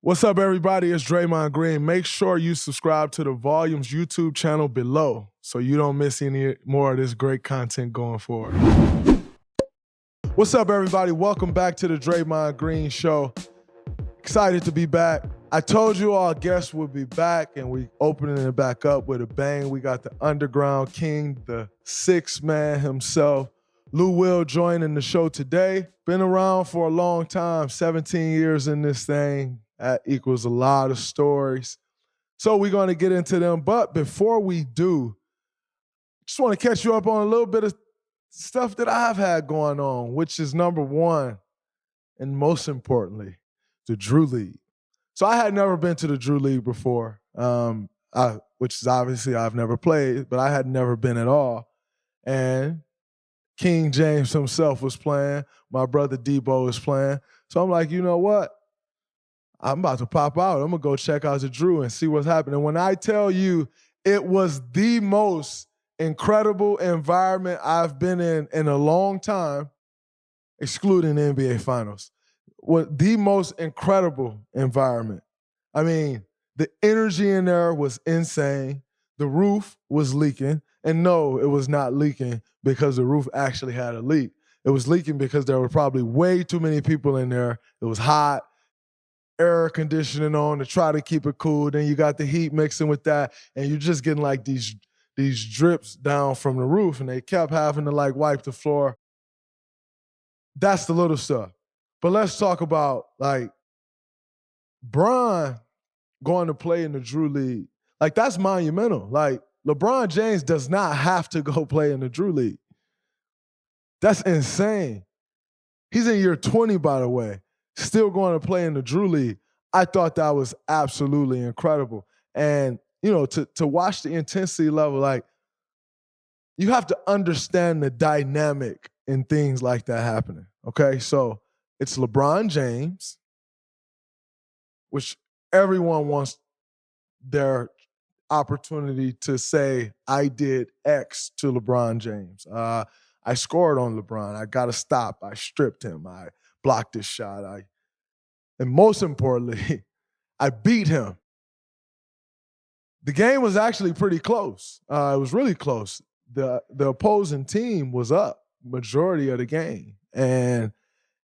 What's up, everybody? It's Draymond Green. Make sure you subscribe to the Volumes YouTube channel below so you don't miss any more of this great content going forward. What's up, everybody? Welcome back to the Draymond Green Show. Excited to be back. I told you our guests would be back, and we opening it back up with a bang. We got the Underground King, the sixth man himself, Lou Will, joining the show today. Been around for a long time, 17 years in this thing. That equals a lot of stories. So we're going to get into them. But before we do, just want to catch you up on a little bit of stuff that I've had going on, which is number one, and most importantly, the Drew League. So I had never been to the Drew League before, which is obviously I've never played, but I had never been at all. And King James himself was playing. My brother Debo was playing. So I'm like, you know what? I'm about to pop out. I'm going to go check out the Drew and see what's happening. When I tell you it was the most incredible environment I've been in a long time, excluding the NBA Finals, was the most incredible environment. I mean, the energy in there was insane. The roof was leaking. And no, it was not leaking because the roof actually had a leak. It was leaking because there were probably way too many people in there. It was hot. Air conditioning on to try to keep it cool. Then you got the heat mixing with that, and you're just getting like these drips down from the roof, and they kept having to like wipe the floor. That's the little stuff. But let's talk about like Bron going to play in the Drew League. Like, that's monumental. Like, LeBron James does not have to go play in the Drew League. That's insane. He's in year 20, by the way. Still going to play in the Drew League. I thought that was absolutely incredible. And, you know, to watch the intensity level, like, you have to understand the dynamic in things like that happening, okay? So it's LeBron James, which everyone wants their opportunity to say, I did X to LeBron James. I scored on LeBron. I got to stop. I stripped him. I blocked his shot. And most importantly, I beat him. The game was actually pretty close. It was really close. The opposing team was up majority of the game. And,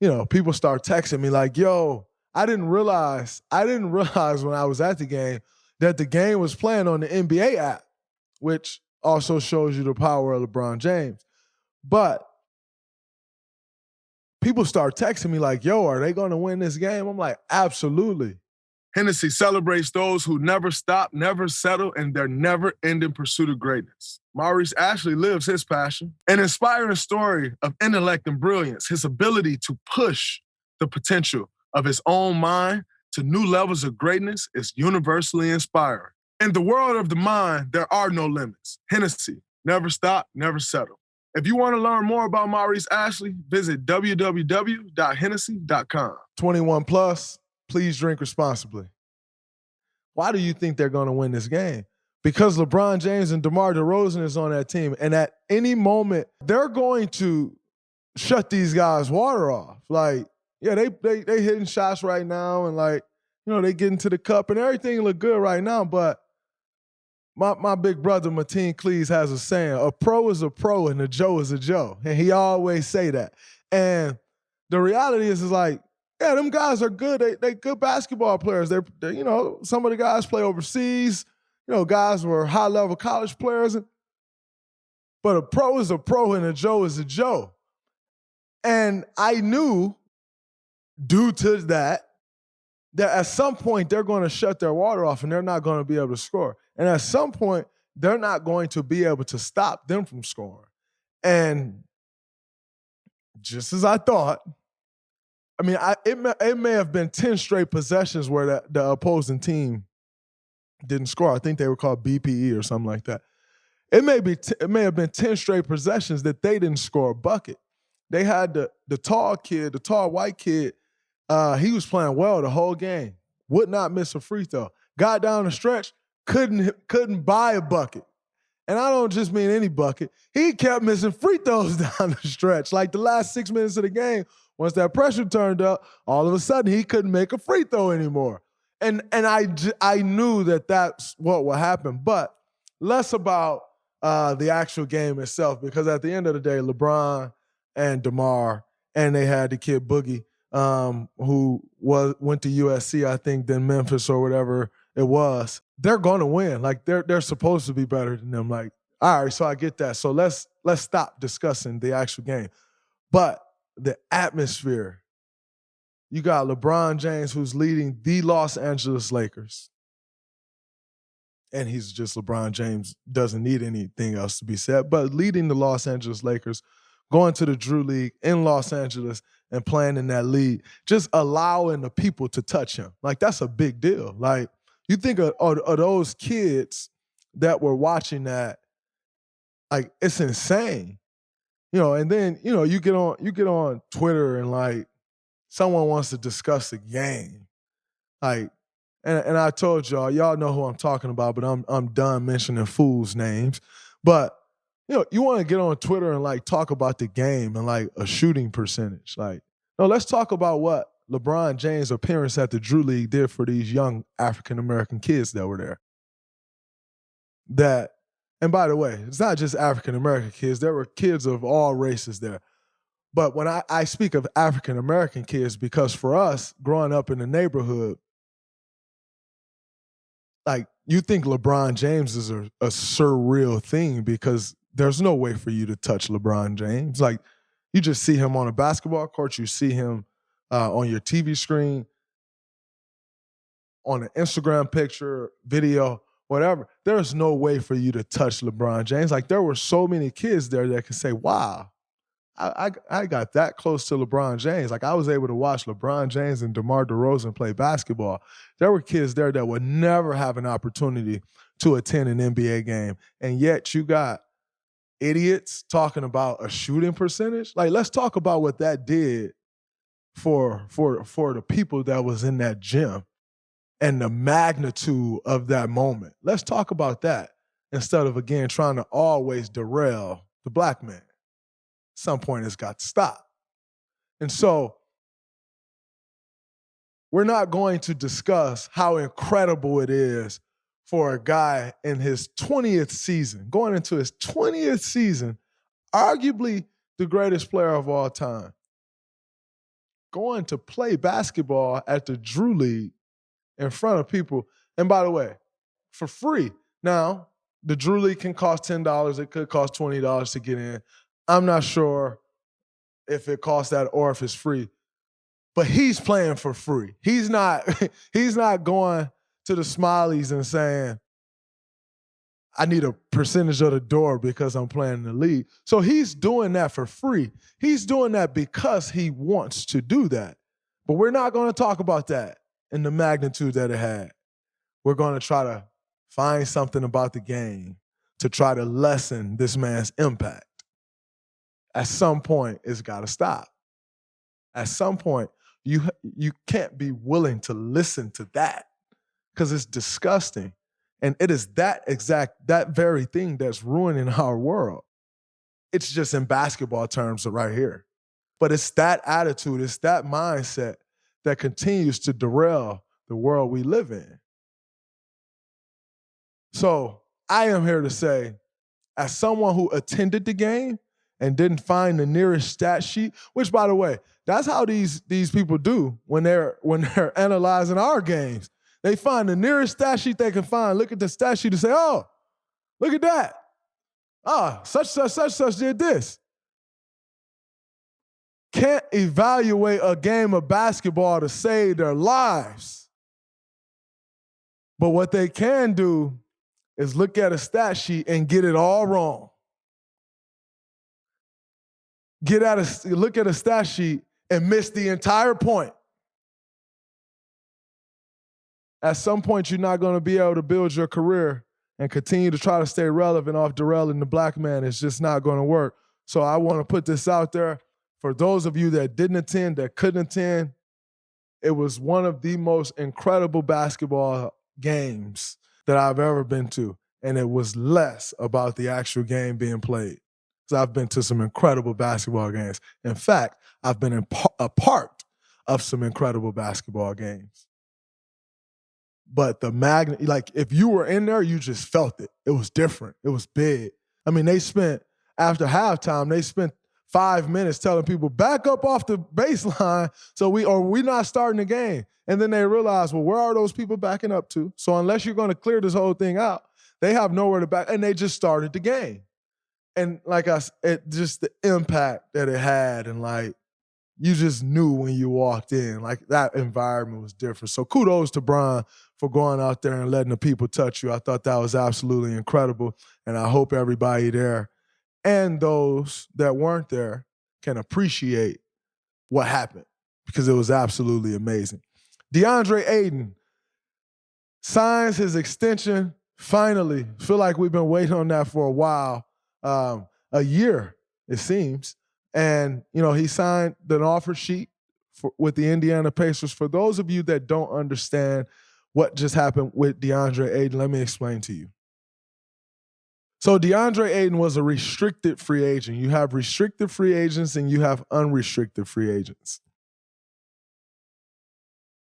you know, people start texting me like, yo, I didn't realize when I was at the game that the game was playing on the NBA app, which also shows you the power of LeBron James. But people start texting me like, yo, are they going to win this game? I'm like, absolutely. Hennessy celebrates those who never stop, never settle, and their never-ending pursuit of greatness. Maurice Ashley lives his passion. An inspiring story of intellect and brilliance, his ability to push the potential of his own mind to new levels of greatness is universally inspiring. In the world of the mind, there are no limits. Hennessy, never stop, never settle. If you want to learn more about Maurice Ashley, visit www.hennessy.com. 21 plus, please drink responsibly. Why do you think they're going to win this game? Because LeBron James and DeMar DeRozan is on that team, and at any moment, they're going to shut these guys' water off. Like, yeah, they hitting shots right now, and like, you know, they get into the cup, and everything look good right now, but My big brother, Mateen Cleese, has a saying, a pro is a pro and a Joe is a Joe. And he always say that. And the reality is like, yeah, them guys are good. They good basketball players. They're, you know, some of the guys play overseas. You know, guys were high-level college players. But a pro is a pro and a Joe is a Joe. And I knew, due to that at some point they're going to shut their water off and they're not going to be able to score. And at some point, they're not going to be able to stop them from scoring. And just as I thought, I mean, it may have been 10 straight possessions where the opposing team didn't score. I think they were called BPE or something like that. It may have been 10 straight possessions that they didn't score a bucket. They had the tall white kid, he was playing well the whole game. Would not miss a free throw. Got down the stretch, couldn't buy a bucket. And I don't just mean any bucket. He kept missing free throws down the stretch. Like the last 6 minutes of the game, once that pressure turned up, all of a sudden he couldn't make a free throw anymore. And I knew that that's what would happen, but less about the actual game itself, because at the end of the day, LeBron and DeMar, and they had the kid Boogie, who went to USC, I think, then Memphis or whatever it was. They're going to win. Like they're supposed to be better than them. Like, all right, so I get that. So let's stop discussing the actual game. But the atmosphere, you got LeBron James, who's leading the Los Angeles Lakers. And he's just LeBron James, doesn't need anything else to be said, but leading the Los Angeles Lakers, going to the Drew League in Los Angeles and playing in that league, just allowing the people to touch him. Like, that's a big deal. Like, you think of those kids that were watching that, like, it's insane. And then, you get on Twitter and, like, someone wants to discuss the game. Like, and I told y'all know who I'm talking about, but I'm done mentioning fools' names. But, you want to get on Twitter and, like, talk about the game and, like, a shooting percentage. Like, no, let's talk about what LeBron James' appearance at the Drew League did for these young African-American kids that were there. And by the way, it's not just African-American kids. There were kids of all races there. But when I speak of African-American kids, because for us, growing up in the neighborhood, like, you think LeBron James is a surreal thing because there's no way for you to touch LeBron James. Like, you just see him on a basketball court. You see him on your TV screen, on an Instagram picture, video, whatever. There's no way for you to touch LeBron James. Like, there were so many kids there that could say, wow, I got that close to LeBron James. Like, I was able to watch LeBron James and DeMar DeRozan play basketball. There were kids there that would never have an opportunity to attend an NBA game. And yet you got idiots talking about a shooting percentage. Like, let's talk about what that did for the people that was in that gym and the magnitude of that moment. Let's talk about that instead of, again, trying to always derail the black man. At some point, it's got to stop. And so we're not going to discuss how incredible it is for a guy in his 20th season, going into his 20th season, arguably the greatest player of all time, going to play basketball at the Drew League in front of people. And by the way, for free. Now, the Drew League can cost $10. It could cost $20 to get in. I'm not sure if it costs that or if it's free. But he's playing for free. He's not going to the Smileys and saying, I need a percentage of the door because I'm playing in the league. So he's doing that for free. He's doing that because he wants to do that. But we're not going to talk about that in the magnitude that it had. We're going to try to find something about the game to try to lessen this man's impact. At some point, it's got to stop. At some point, you can't be willing to listen to that because it's disgusting. And it is that very thing that's ruining our world. It's just in basketball terms right here. But it's that attitude, it's that mindset that continues to derail the world we live in. So I am here to say, as someone who attended the game and didn't find the nearest stat sheet, which, by the way, that's how these people do when they're analyzing our games. They find the nearest stat sheet they can find, look at the stat sheet and say, oh, look at that. Such did this. Can't evaluate a game of basketball to save their lives. But what they can do is look at a stat sheet and get it all wrong. Look at a stat sheet and miss the entire point. At some point, you're not going to be able to build your career and continue to try to stay relevant off derailing the black man. It's just not going to work. So I want to put this out there. For those of you that didn't attend, that couldn't attend, it was one of the most incredible basketball games that I've ever been to. And it was less about the actual game being played. Because I've been to some incredible basketball games. In fact, I've been a part of some incredible basketball games. but the magnet, like if you were in there, you just felt it. It was different. It was big. I mean, after halftime, they spent 5 minutes telling people, back up off the baseline we're not starting the game. And then they realized, well, where are those people backing up to? So unless you're going to clear this whole thing out, they have nowhere to back, and they just started the game. And like I said, just the impact that it had, and like you just knew when you walked in, like that environment was different. So kudos to Bron for going out there and letting the people touch you. I thought that was absolutely incredible, and I hope everybody there and those that weren't there can appreciate what happened, because it was absolutely amazing. DeAndre Ayton signs his extension finally. Feel like we've been waiting on that for a while, a year it seems. And, he signed an offer sheet with the Indiana Pacers. For those of you that don't understand what just happened with DeAndre Ayton, let me explain to you. So DeAndre Ayton was a restricted free agent. You have restricted free agents and you have unrestricted free agents.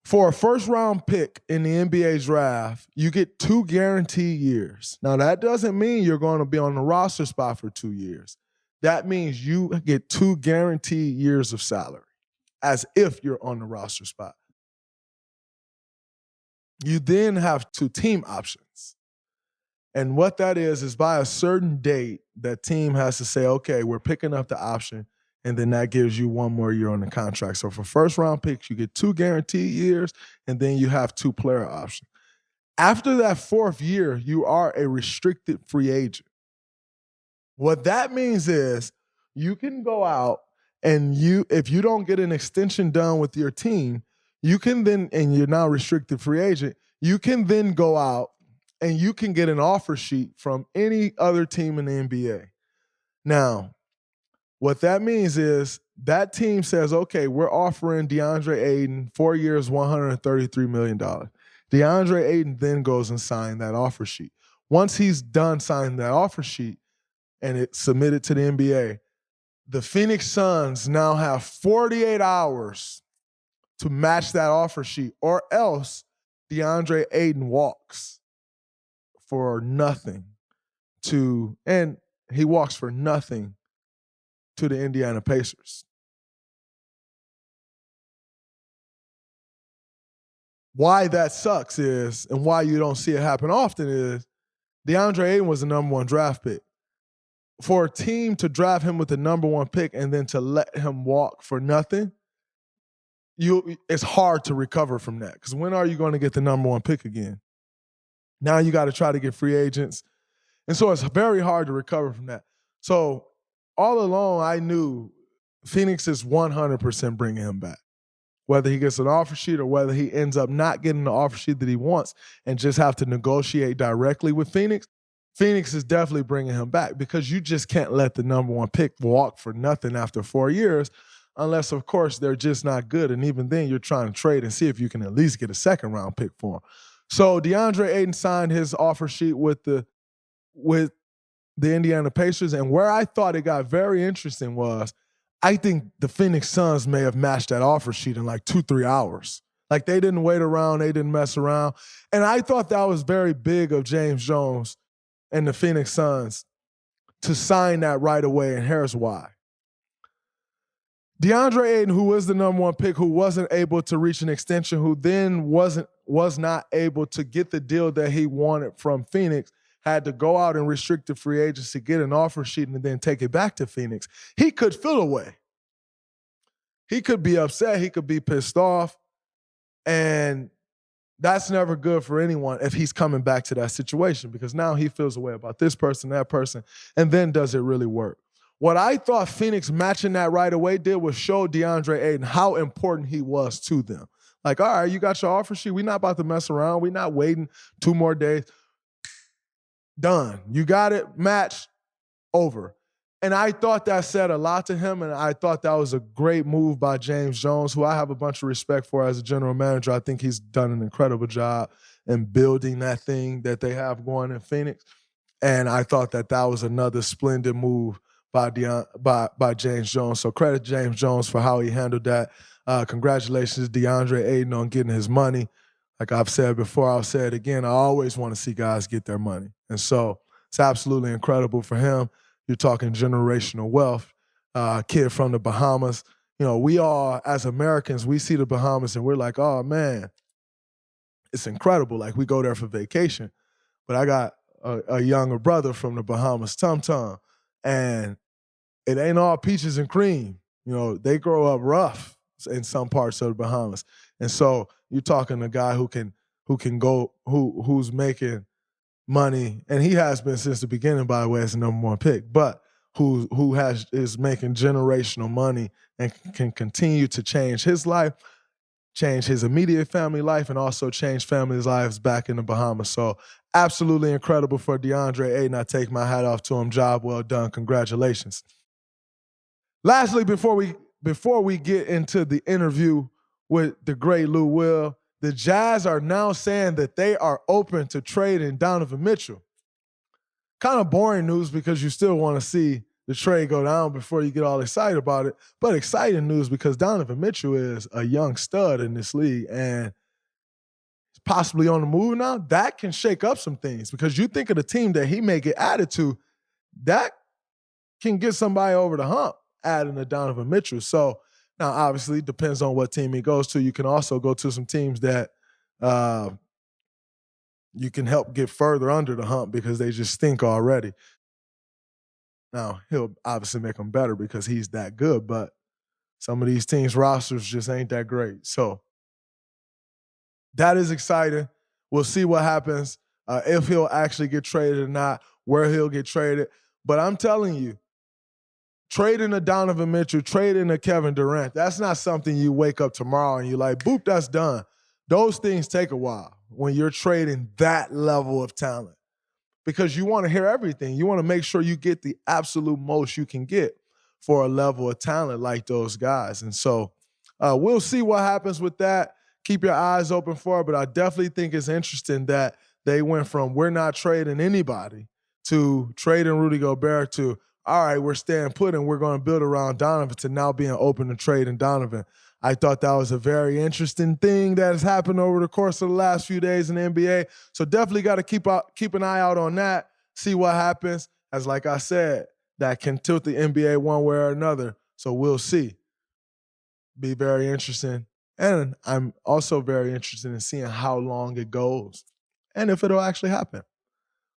For a first-round pick in the NBA draft, you get 2 guaranteed years. Now, that doesn't mean you're going to be on the roster spot for 2 years. That means you get 2 guaranteed years of salary, as if you're on the roster spot. You then have 2 team options. And what that is by a certain date, that team has to say, okay, we're picking up the option, and then that gives you 1 more year on the contract. So for first-round picks, you get 2 guaranteed years, and then you have 2 player options. After that 4th year, you are a restricted free agent. What that means is you can go out and if you don't get an extension done with your team, you can then, and you're now a restricted free agent, you can then go out and you can get an offer sheet from any other team in the NBA. Now, what that means is that team says, okay, we're offering DeAndre Ayton 4 years, $133 million. DeAndre Ayton then goes and signs that offer sheet. Once he's done signing that offer sheet and it's submitted to the NBA, the Phoenix Suns now have 48 hours to match that offer sheet, or else DeAndre Ayton walks for nothing and he walks for nothing to the Indiana Pacers. Why that sucks is, and why you don't see it happen often is, DeAndre Ayton was the number 1 draft pick. For a team to draft him with the number 1 pick and then to let him walk for nothing, it's hard to recover from that. Because when are you going to get the number 1 pick again? Now you got to try to get free agents. And so it's very hard to recover from that. So all along, I knew Phoenix is 100% bringing him back. Whether he gets an offer sheet or whether he ends up not getting the offer sheet that he wants and just have to negotiate directly with Phoenix, Phoenix is definitely bringing him back, because you just can't let the number 1 pick walk for nothing after 4 years, unless, of course, they're just not good. And even then, you're trying to trade and see if you can at least get a 2nd-round pick for him. So DeAndre Ayton signed his offer sheet with the Indiana Pacers. And where I thought it got very interesting was, I think the Phoenix Suns may have matched that offer sheet in like 2-3 hours. Like, they didn't wait around. They didn't mess around. And I thought that was very big of James Jones and the Phoenix Suns to sign that right away. And here's why. DeAndre Ayton, who was the number 1 pick, who wasn't able to reach an extension, who then was not able to get the deal that he wanted from Phoenix, had to go out and restricted free agency, get an offer sheet, and then take it back to Phoenix. He could feel away. He could be upset. He could be pissed off. And that's never good for anyone if he's coming back to that situation, because now he feels a way about this person, that person, and then does it really work? What I thought Phoenix matching that right away did was show DeAndre Ayton how important he was to them. Like, all right, you got your offer sheet. We're not about to mess around. We're not waiting 2 more days. Done. You got it. Match. Over. And I thought that said a lot to him, and I thought that was a great move by James Jones, who I have a bunch of respect for as a general manager. I think he's done an incredible job in building that thing that they have going in Phoenix. And I thought that was another splendid move by James Jones. So credit James Jones for how he handled that. Congratulations, DeAndre Ayton, on getting his money. like I've said before, I'll say it again, I always want to see guys get their money. And so it's absolutely incredible for him. You're talking generational wealth. Kid from the Bahamas. We all, as Americans, we see the Bahamas and we're like, oh, man, it's incredible. Like, we go there for vacation. But I got a younger brother from the Bahamas, Tum Tum, and it ain't all peaches and cream. They grow up rough in some parts of the Bahamas. And so you're talking a guy who's making money, and he has been since the beginning, by the way, as the number one pick, but who is making generational money and can continue to change his life, change his immediate family life, and also change families' lives back in the Bahamas. So absolutely incredible for DeAndre Ayton. I take my hat off to him. Job well done. Congratulations. Lastly, before we get into the interview with the great Lou Will, the Jazz are now saying that they are open to trading Donovan Mitchell. Kind of boring news because you still want to see the trade go down before you get all excited about it. But exciting news because Donovan Mitchell is a young stud in this league and possibly on the move now. That can shake up some things because you think of the team that he may get added to, that can get somebody over the hump adding to Donovan Mitchell. So now, obviously, it depends on what team he goes to. You can also go to some teams that you can help get further under the hump because they just stink already. Now, he'll obviously make them better because he's that good, but some of these teams' rosters just ain't that great. So that is exciting. We'll see what happens, if he'll actually get traded or not, where he'll get traded. But I'm telling you, trading a Donovan Mitchell, trading a Kevin Durant, that's not something you wake up tomorrow and you're like, boop, that's done. Those things take a while when you're trading that level of talent because you want to hear everything. You want to make sure you get the absolute most you can get for a level of talent like those guys. And so we'll see what happens with that. Keep your eyes open for it, but I definitely think it's interesting that they went from we're not trading anybody to trading Rudy Gobert to all right, we're staying put and we're going to build around Donovan to now being open to trading Donovan. I thought that was a very interesting thing that has happened over the course of the last few days in the NBA. So definitely got to keep an eye out on that, see what happens. As like I said, that can tilt the NBA one way or another. So we'll see. Be very interesting. And I'm also very interested in seeing how long it goes and if it'll actually happen.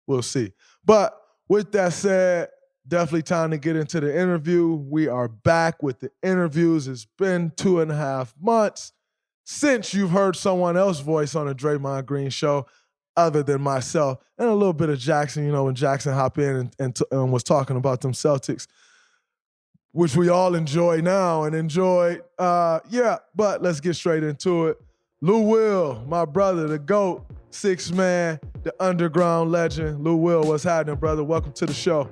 We'll see. But with that said, definitely time to get into the interview. We are back with the interviews. It's been 2.5 months since you've heard someone else's voice on a Draymond Green show other than myself and a little bit of Jackson, when Jackson hopped in and was talking about them Celtics, which we all enjoy now and enjoyed. But let's get straight into it. Lou Will, my brother, the GOAT, sixth man, the underground legend. Lou Will, what's happening, brother? Welcome to the show.